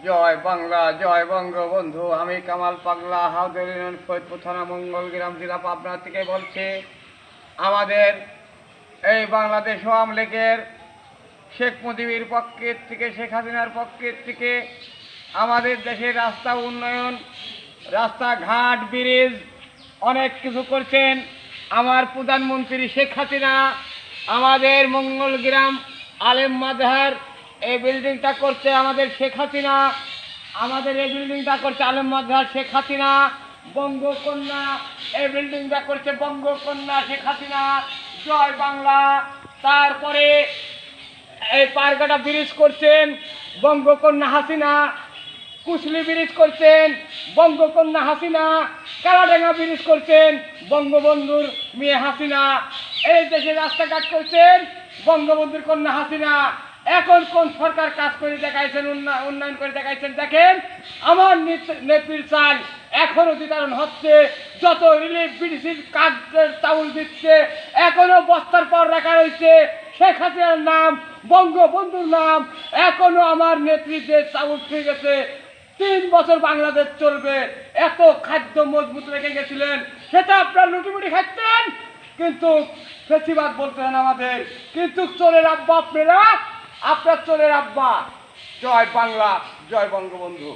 জয় বাংলা, জয় বঙ্গবন্ধু। আমি কামাল পাগলা, হাওড়া ইউনিয়ন, ফরিদপুর থানা, মঙ্গলগ্রাম জেলা, পাবনা থেকে বলছি। আমাদের এই বাংলাদেশ আওয়ামী লীগের শেখ মুজিবের পক্ষের থেকে, শেখ হাসিনার পক্ষের থেকে আমাদের দেশের রাস্তা উন্নয়ন, রাস্তাঘাট, ব্রিজ অনেক কিছু করছেন আমার প্রধানমন্ত্রী শেখ হাসিনা। আমাদের মঙ্গলগ্রাম আলেম মাজার এই বিল্ডিংটা করছে আমাদের শেখ হাসিনা। আমাদের এই বিল্ডিংটা করছে আলেম মাজার শেখ হাসিনা। বঙ্গকন্যা এই বিল্ডিংটা করছে বঙ্গকন্যা শেখ হাসিনা। জয় বাংলা। তারপরে এই পারগাটা ব্রিজ করছেন বঙ্গকন্যা হাসিনা। কুশলি ব্রিজ করছেন বঙ্গকন্যা হাসিনা। কালাডাঙ্গা ব্রিজ করছেন বঙ্গবন্ধুর মেয়ে হাসিনা। এই দেশে রাস্তাঘাট করছেন বঙ্গবন্ধুর কন্যা হাসিনা। এখন কোন সরকার কাজ করে দেখাইছেন, উন্নয়ন করে দেখাইছেন? দেখেন, আমার নেত্রীর চাল এখনো বিতরণ হচ্ছে। যত রিলিফ বিডিসির কার্ডের চাউল দিচ্ছে, এখনো বস্তার পর রাখা রয়েছে শেখ হাসিনার নাম, বঙ্গবন্ধুর নাম। এখনো আমার নেতৃত্বের চাউল ঠিক গেছে। 3 বছর বাংলাদেশ চলবে, এত খাদ্য মজবুত রেখে গেছিলেন, সেটা আপনার লুটিমুটি খাচ্ছেন, কিন্তু ফেসিবাদ বলতেন আমাদের। কিন্তু চোরের আব্বা আপনারা, আপনার চোরের আব্বা। জয় বাংলা, জয় বঙ্গবন্ধু।